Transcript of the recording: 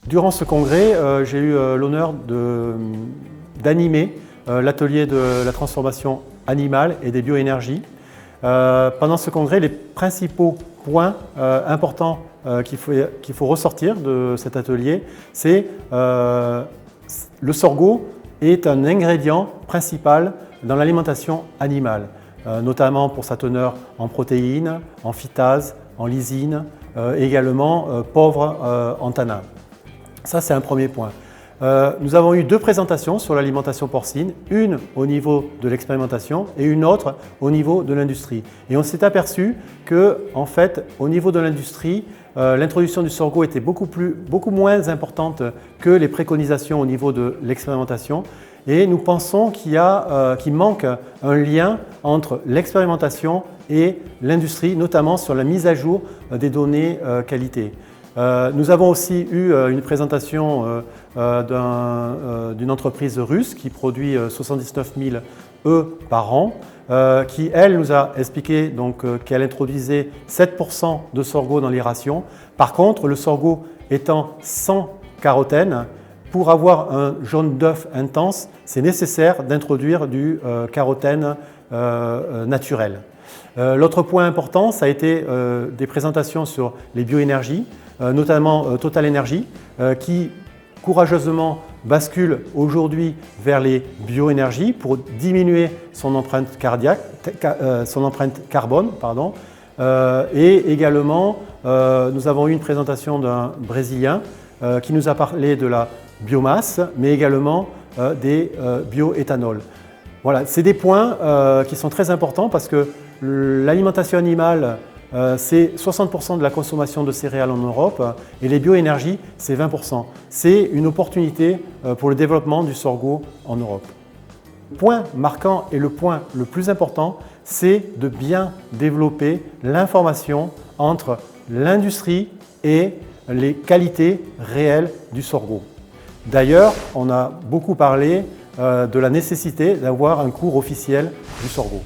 Durant ce congrès, j'ai eu l'honneur d'animer l'atelier de la transformation animale et des bioénergies. Pendant ce congrès, les principaux points importants qu'il faut ressortir de cet atelier, c'est le sorgho est un ingrédient principal dans l'alimentation animale, notamment pour sa teneur en protéines, en phytase, en lysine, également pauvre en tanins. Ça, c'est un premier point. Nous avons eu deux présentations sur l'alimentation porcine, une au niveau de l'expérimentation et une autre au niveau de l'industrie. Et on s'est aperçu que, en fait, au niveau de l'industrie, l'introduction du sorgho était beaucoup moins importante que les préconisations au niveau de l'expérimentation. Et nous pensons qu'il manque un lien entre l'expérimentation et l'industrie, notamment sur la mise à jour des données qualité. Nous avons aussi eu une présentation d'une entreprise russe qui produit 79 000 œufs par an, qui, elle, nous a expliqué qu'elle introduisait 7% de sorgho dans les rations. Par contre, le sorgho étant sans carotène, pour avoir un jaune d'œuf intense, c'est nécessaire d'introduire du carotène naturel. L'autre point important, ça a été des présentations sur les bioénergies, notamment Total Energy, qui courageusement bascule aujourd'hui vers les bioénergies pour diminuer son empreinte carbone. Et également, nous avons eu une présentation d'un Brésilien qui nous a parlé de la biomasse, mais également des bioéthanols. Voilà, c'est des points qui sont très importants parce que l'alimentation animale, c'est 60% de la consommation de céréales en Europe et les bioénergies, c'est 20%. C'est une opportunité pour le développement du sorgho en Europe. Le point marquant et le point le plus important, c'est de bien développer l'information entre l'industrie et les qualités réelles du sorgho. D'ailleurs, on a beaucoup parlé de la nécessité d'avoir un cours officiel du sorgho.